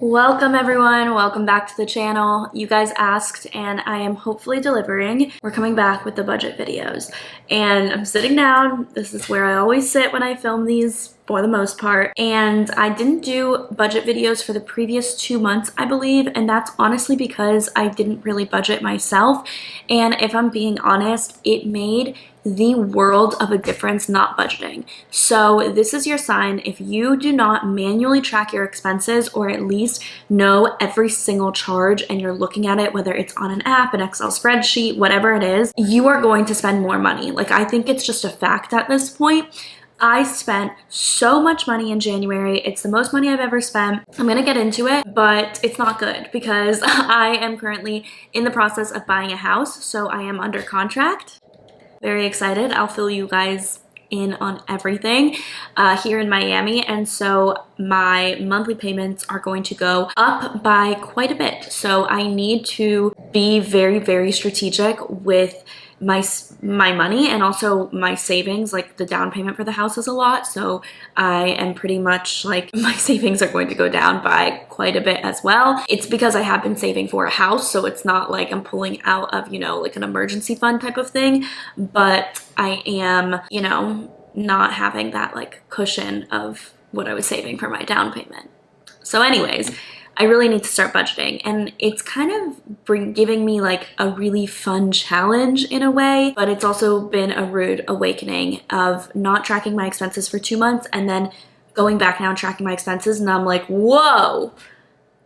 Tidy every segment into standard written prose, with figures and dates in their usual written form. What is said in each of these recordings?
Welcome everyone, welcome back to the channel. You guys asked and I am hopefully delivering. We're coming back with the budget videos and I'm sitting down. This is where I always sit when I film these for the most part. And I didn't do budget videos for the previous 2 months, I believe. And that's honestly because I didn't really budget myself. And if I'm being honest, it made the world of a difference not budgeting. So this is your sign. If you do not manually track your expenses or at least know every single charge and you're looking at it, whether it's on an app, an Excel spreadsheet, whatever it is, you are going to spend more money. Like, I think it's just a fact at this point. I spent so much money in January. It's the most money I've ever spent. I'm gonna get into it, but it's not good because I am currently in the process of buying a house. So I am under contract. Very excited. I'll fill you guys in on everything here in Miami. And so my monthly payments are going to go up by quite a bit. So I need to be very, very strategic with my money and also my savings. Like, the down payment for the house is a lot, so I am pretty much like, my savings are going to go down by quite a bit as well. It's because I have been saving for a house, so it's not like I'm pulling out of, you know, like an emergency fund type of thing, but I am, you know, not having that like cushion of what I was saving for my down payment. So anyways, I really need to start budgeting, and it's kind of giving me like a really fun challenge in a way, but it's also been a rude awakening of not tracking my expenses for 2 months and then going back now and tracking my expenses, and I'm like, whoa,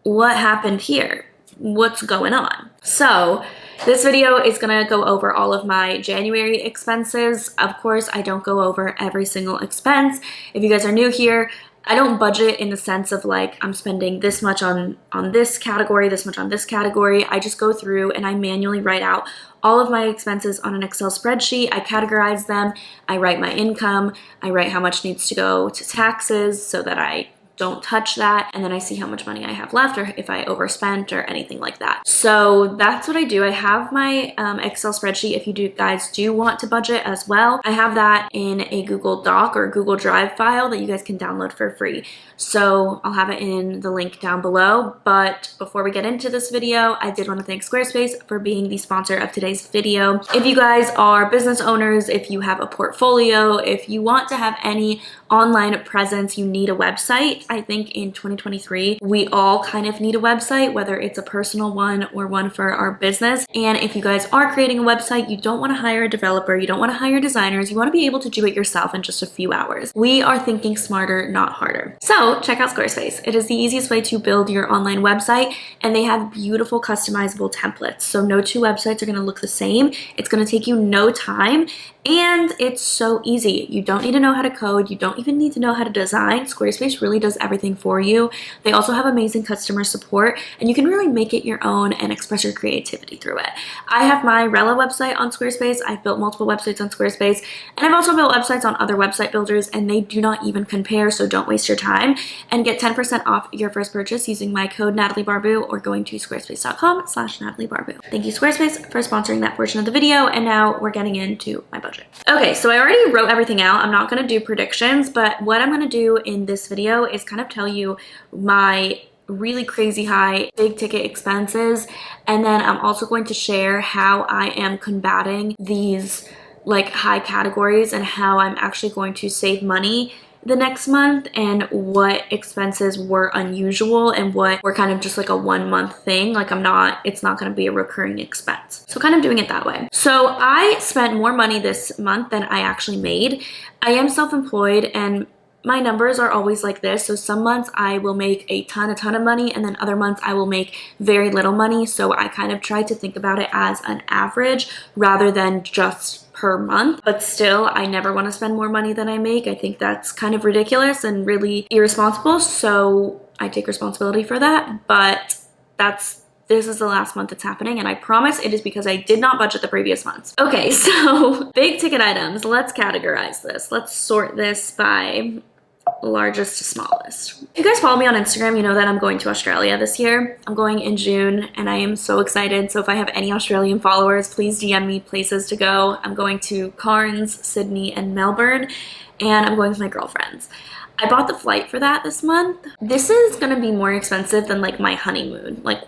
what happened here? What's going on? So this video is gonna go over all of my January expenses. Of course, I don't go over every single expense. If you guys are new here, I don't budget in the sense of like, I'm spending this much on this category, this much on this category. I just go through and I manually write out all of my expenses on an Excel spreadsheet. I categorize them. I write my income. I write how much needs to go to taxes so that I don't touch that, and then I see how much money I have left or if I overspent or anything like that. So that's what I do. I have my Excel spreadsheet. If you guys do want to budget as well, I have that in a Google Doc or Google Drive file that you guys can download for free. So I'll have it in the link down below. But before we get into this video, I did want to thank Squarespace for being the sponsor of today's video. If you guys are business owners, if you have a portfolio, if you want to have any online presence, you need a website. I think in 2023, we all kind of need a website, whether it's a personal one or one for our business. And if you guys are creating a website, you don't want to hire a developer, you don't want to hire designers, you want to be able to do it yourself in just a few hours. We are thinking smarter, not harder. So check out Squarespace. It is the easiest way to build your online website, and they have beautiful customizable templates. So no two websites are going to look the same. It's going to take you no time, and it's so easy. You don't need to know how to code. You don't even need to know how to design. Squarespace really does everything for you. They also have amazing customer support, and you can really make it your own and express your creativity through it. I have my Rella website on Squarespace. I've built multiple websites on Squarespace, and I've also built websites on other website builders, and they do not even compare, so don't waste your time and get 10% off your first purchase using my code NatalieBarbu or going to squarespace.com/NatalieBarbu. Thank you, Squarespace, for sponsoring that portion of the video, and now we're getting into my budget. Okay, so I already wrote everything out. I'm not going to do predictions, but what I'm going to do in this video is kind of tell you my really crazy high big ticket expenses, and then I'm also going to share how I am combating these like high categories and how I'm actually going to save money the next month, and what expenses were unusual and what were kind of just like a 1 month thing. Like, it's not going to be a recurring expense. So kind of doing it that way. So I spent more money this month than I actually made. I am self-employed, and my numbers are always like this. So some months I will make a ton of money, and then other months I will make very little money. So I kind of try to think about it as an average rather than just per month. But still, I never want to spend more money than I make. I think that's kind of ridiculous and really irresponsible. So I take responsibility for that. But this is the last month it's happening, and I promise it is because I did not budget the previous months. Okay, so big ticket items. Let's categorize this. Let's sort this by largest to smallest. If you guys follow me on Instagram, you know that I'm going to Australia this year. I'm going in June, and I am so excited. So if I have any Australian followers, please DM me places to go. I'm going to Cairns, Sydney, and Melbourne, and I'm going with my girlfriends. I bought the flight for that this month. This is gonna be more expensive than like my honeymoon, like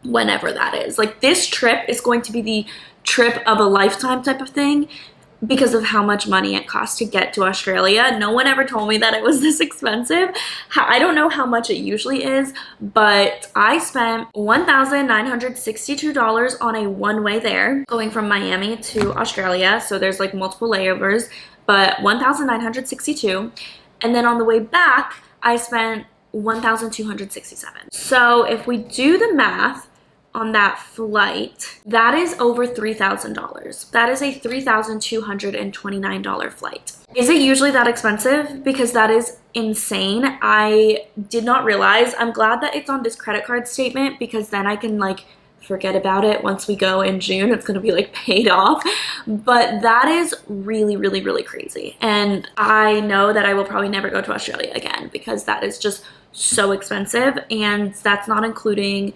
whenever that is. Like this trip is going to be the trip of a lifetime type of thing because of how much money it costs to get to Australia. No one ever told me that it was this expensive. I don't know how much it usually is, but I spent $1,962 on a one-way there, going from Miami to Australia. So there's like multiple layovers, but $1,962. And then on the way back, I spent $1,267. So if we do the math on that flight, that is over $3,000. That is a $3,229 flight. Is it usually that expensive? Because that is insane. I did not realize. I'm glad that it's on this credit card statement because then I can like forget about it once we go in June. It's gonna be like paid off. But that is really, really, really crazy. And I know that I will probably never go to Australia again because that is just so expensive. And that's not including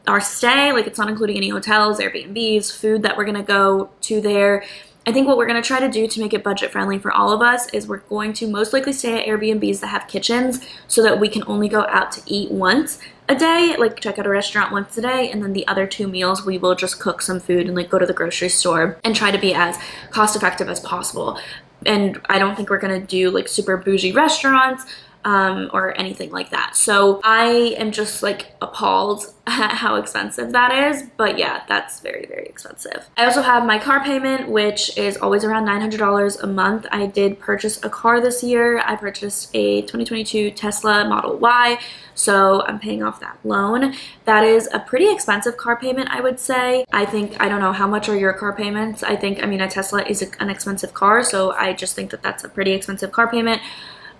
our stay, like it's not including any hotels, Airbnbs, food that we're gonna go to there. I think what we're gonna try to do to make it budget friendly for all of us is we're going to most likely stay at Airbnbs that have kitchens so that we can only go out to eat once a day, like check out a restaurant once a day, and then the other 2 meals we will just cook some food and like go to the grocery store and try to be as cost effective as possible. And I don't think we're gonna do like super bougie restaurants or anything like that. So I am just like appalled at how expensive that is. But yeah, that's very, very expensive. I also have my car payment, which is always around $900 a month. I did purchase a car this year. I purchased a 2022 Tesla Model Y. So I'm paying off that loan. That is a pretty expensive car payment, I would say. I don't know, how much are your car payments? I mean, a Tesla is an expensive car. So I just think that that's a pretty expensive car payment.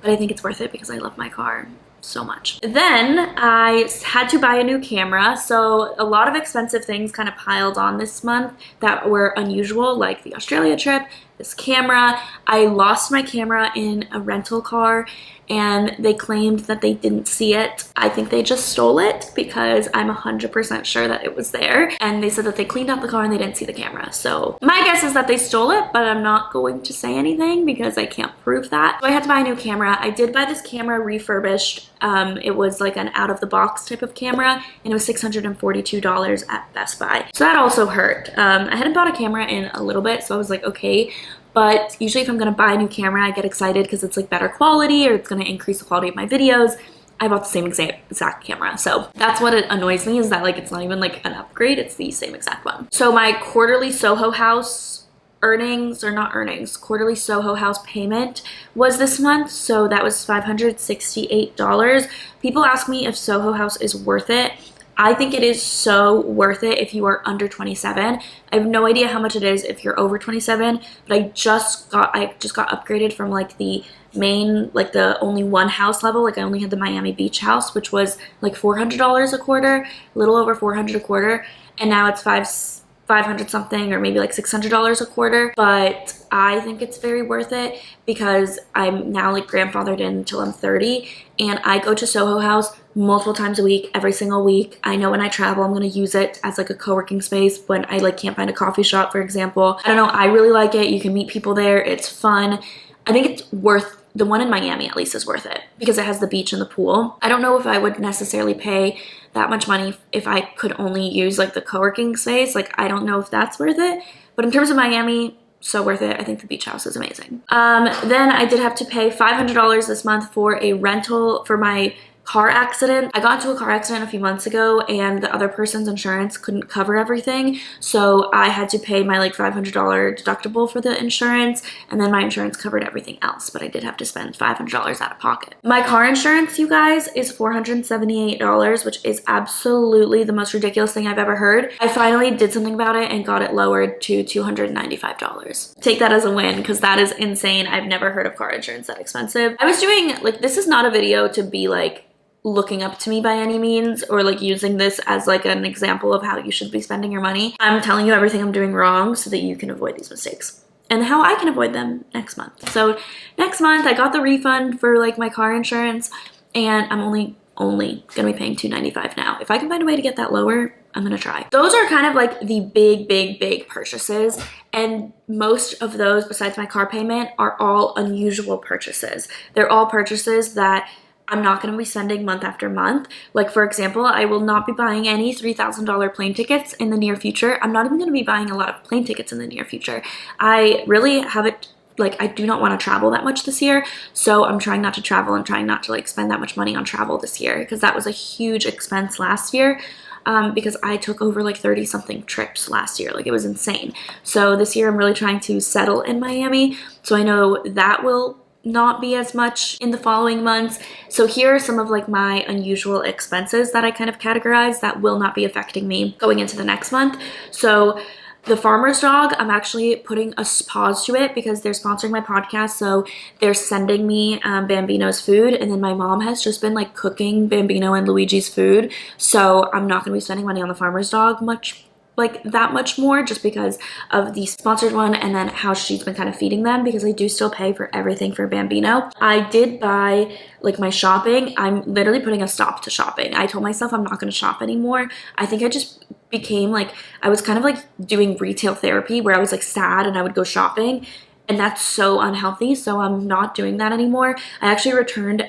But I think it's worth it because I love my car so much. Then I had to buy a new camera. So a lot of expensive things kind of piled on this month that were unusual, like the Australia trip, this camera. I lost my camera in a rental car and they claimed that they didn't see it. I think they just stole it because I'm 100% sure that it was there. And they said that they cleaned out the car and they didn't see the camera. So my guess is that they stole it, but I'm not going to say anything because I can't prove that. So I had to buy a new camera. I did buy this camera refurbished. It was like an out of the box type of camera and it was $642 at Best Buy. So that also hurt. I hadn't bought a camera in a little bit, so I was like, okay. But usually if I'm gonna buy a new camera, I get excited because it's like better quality or it's gonna increase the quality of my videos. I bought the same exact camera. So that's what it annoys me, is that like it's not even like an upgrade, it's the same exact one. So my quarterly Soho House quarterly Soho House payment was this month. So that was $568. People ask me if Soho House is worth it. I think it is so worth it if you are under 27. I have no idea how much it is if you're over 27, but I just got upgraded from like the main, like the only one house level. Like I only had the Miami Beach house, which was like $400 a quarter, a little over $400 a quarter, and now it's 500 something, or maybe like $600 a quarter. But I think it's very worth it because I'm now like grandfathered in until I'm 30, and I go to Soho House multiple times a week, every single week. I know when I travel, I'm going to use it as like a co-working space when I like can't find a coffee shop, for example. I don't know, I really like it. You can meet people there. It's fun. I think it's worth, the one in Miami at least is worth it because it has the beach and the pool. I don't know if I would necessarily pay that much money if I could only use like the co-working space. Like I don't know if that's worth it, but in terms of Miami, so worth it. I think the beach house is amazing. Then I did have to pay $500 this month for a rental for my car accident. I got into a car accident a few months ago and the other person's insurance couldn't cover everything. So I had to pay my like $500 deductible for the insurance, and then my insurance covered everything else, but I did have to spend $500 out of pocket. My car insurance, you guys, is $478, which is absolutely the most ridiculous thing I've ever heard. I finally did something about it and got it lowered to $295. Take that as a win because that is insane. I've never heard of car insurance that expensive. I was doing like, this is not a video to be like looking up to me by any means, or like using this as like an example of how you should be spending your money. I'm telling you everything I'm doing wrong so that you can avoid these mistakes and how I can avoid them next month. So next month I got the refund for like my car insurance and I'm only gonna be paying $295 now. If I can find a way to get that lower, I'm gonna try. Those are kind of like the big purchases, and most of those, besides my car payment, are all unusual purchases. They're all purchases that I'm not going to be spending month after month. Like, for example, I will not be buying any $3,000 plane tickets in the near future. I'm not even going to be buying a lot of plane tickets in the near future. I really haven't, like, I do not want to travel that much this year, so I'm trying not to travel and trying not to like spend that much money on travel this year, because that was a huge expense last year. Because I took over like 30 something trips last year. Like, it was insane. So this year I'm really trying to settle in Miami. So I know that will not be as much in the following months. So here are some of like my unusual expenses that I kind of categorize that will not be affecting me going into the next month. So the farmer's dog, I'm actually putting a pause to it because they're sponsoring my podcast. So they're sending me Bambino's food, and then my mom has just been like cooking Bambino and Luigi's food. So I'm not going to be spending money on the farmer's dog that much more, just because of the sponsored one and then how she's been kind of feeding them, because I do still pay for everything for Bambino. I did buy like my shopping. I'm literally putting a stop to shopping. I told myself I'm not going to shop anymore. I think I just became like, I was kind of like doing retail therapy where I was like sad and I would go shopping, and that's so unhealthy. So I'm not doing that anymore. I actually returned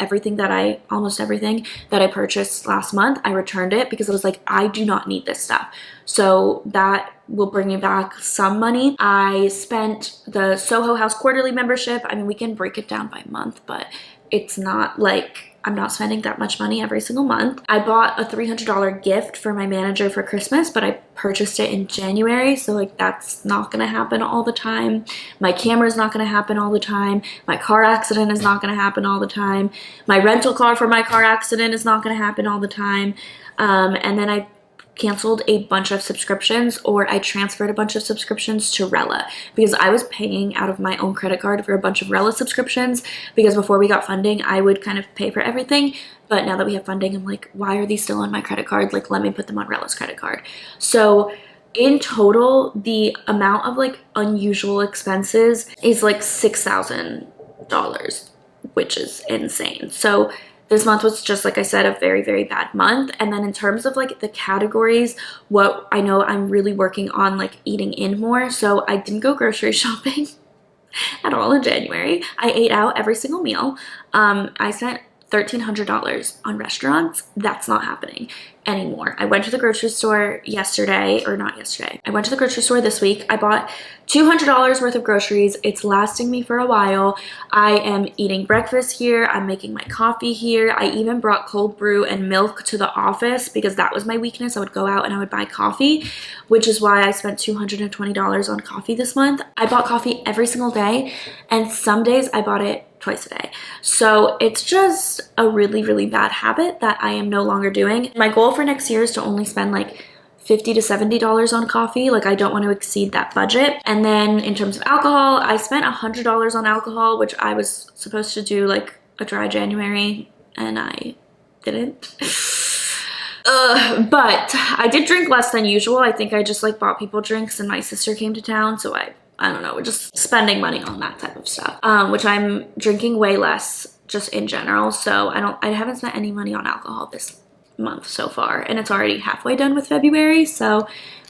almost everything that I purchased last month. I returned it because I was like, I do not need this stuff. So that will bring me back some money. I spent the Soho House quarterly membership. I mean, we can break it down by month, but it's not like, I'm not spending that much money every single month. I bought a $300 gift for my manager for Christmas, but I purchased it in January. So like, that's not gonna happen all the time. My camera's not gonna happen all the time. My car accident is not gonna happen all the time. My rental car for my car accident is not gonna happen all the time. And then I canceled a bunch of subscriptions, or I transferred a bunch of subscriptions to Rella, because I was paying out of my own credit card for a bunch of Rella subscriptions, because before we got funding I would kind of pay for everything, but now that we have funding I'm like, why are these still on my credit card? Like, let me put them on Rella's credit card. So in total, the amount of like unusual expenses is like $6,000, which is insane. So this month was, just like I said, a very bad month. And then in terms of like the categories, what I know I'm really working on like eating in more. So I didn't go grocery shopping at all in January. I ate out every single meal. I spent $1,300 on restaurants. That's not happening anymore. I went to the grocery store yesterday, or not yesterday. I went to the grocery store this week. I bought $200 worth of groceries. It's lasting me for a while. I am eating breakfast here. I'm making my coffee here. I even brought cold brew and milk to the office because that was my weakness. I would go out and I would buy coffee, which is why I spent $220 on coffee this month. I bought coffee every single day, and some days I bought it twice a day. So it's just a really bad habit that I am no longer doing. My goal for next year is to only spend like $50 to $70 on coffee. Like, I don't want to exceed that budget. And then in terms of alcohol, I spent $100 on alcohol, which I was supposed to do like a dry January, and I didn't. But I did drink less than usual. I think I just like bought people drinks, and my sister came to town, so I don't know, we're just spending money on that type of stuff, which I'm drinking way less just in general. So I haven't spent any money on alcohol this month so far, and it's already halfway done with February. So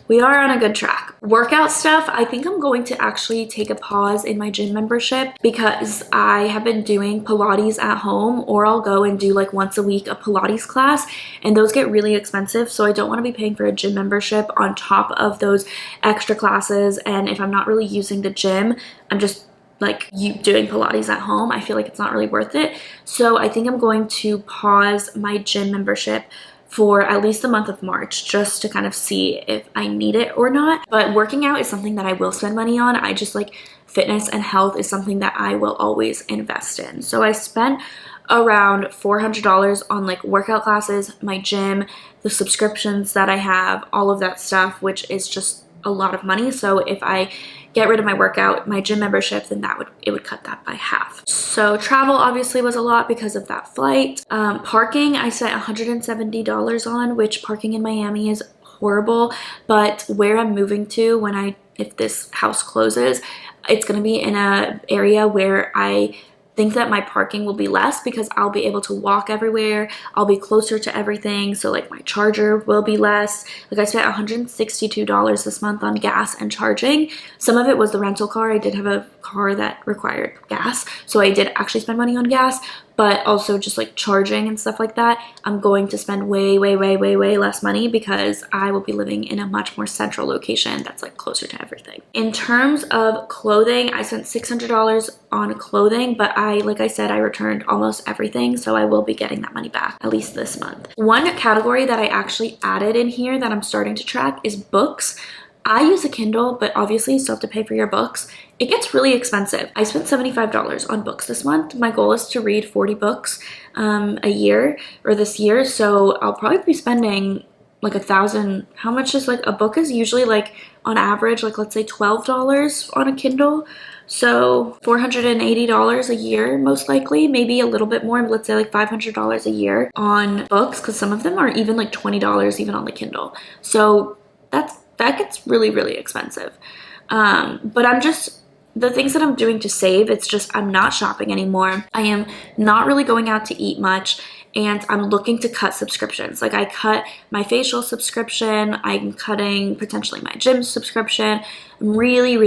we are on a good track. Workout stuff, I think I'm going to actually take a pause in my gym membership, because I have been doing Pilates at home, or I'll go and do like once a week a Pilates class, and those get really expensive. So I don't want to be paying for a gym membership on top of those extra classes. And if I'm not really using the gym, I'm just like doing Pilates at home, I feel like it's not really worth it. So I think I'm going to pause my gym membership for at least the month of March, just to kind of see if I need it or not. But working out is something that I will spend money on. I just like fitness and health is something that I will always invest in. So I spent around $400 on like workout classes, my gym, the subscriptions that I have, all of that stuff, which is just a lot of money. So if I get rid of my gym membership, then it would cut that by half. So travel obviously was a lot because of that flight. Parking, I spent $170 on, which parking in Miami is horrible. But where I'm moving to if this house closes, it's gonna be in an area where I think that my parking will be less because I'll be able to walk everywhere. I'll be closer to everything. So like my charger will be less. Like I spent $162 this month on gas and charging. Some of it was the rental car. I did have a car that required gas. So I did actually spend money on gas, but also just like charging and stuff like that. I'm going to spend way less money because I will be living in a much more central location that's like closer to everything. In terms of clothing, I spent $600 on clothing, but like I said, I returned almost everything, so I will be getting that money back at least this month. One category that I actually added in here that I'm starting to track is books. I use a Kindle, but obviously you still have to pay for your books. It gets really expensive. I spent $75 on books this month. My goal is to read 40 books a year or this year, so I'll probably be spending like $1,000. How much is like a book is usually like on average, like let's say $12 on a Kindle. So $480 a year, most likely, maybe a little bit more. Let's say like $500 a year on books, because some of them are even like $20 even on the Kindle. So that gets really expensive. But the things that I'm doing to save, it's just I'm not shopping anymore. I am not really going out to eat much, and I'm looking to cut subscriptions. Like I cut my facial subscription, I'm cutting potentially my gym subscription. I'm really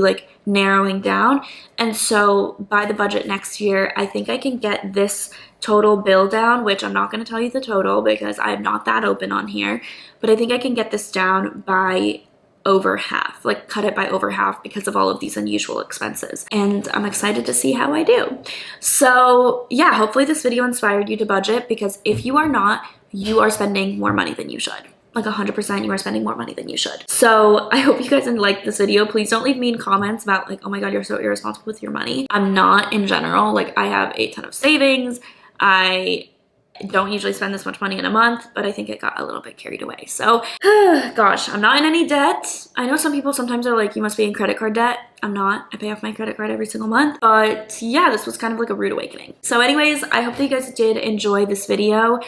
like narrowing down. And so by the budget next year, I think I can get this total bill down, which I'm not going to tell you the total because I'm not that open on here, but I think I can get this down by over half, like cut it by over half because of all of these unusual expenses. And I'm excited to see how I do. So yeah, hopefully this video inspired you to budget, because if you are not, you are spending more money than you should. Like 100% you are spending more money than you should. So I hope you guys liked this video. Please don't leave mean comments about like, oh my God, you're so irresponsible with your money. I'm not in general. Like I have a ton of savings. I don't usually spend this much money in a month, but I think it got a little bit carried away. So gosh, I'm not in any debt. I know some people sometimes are like, you must be in credit card debt. I'm not. I pay off my credit card every single month. But yeah, this was kind of like a rude awakening. So anyways, I hope that you guys did enjoy this video.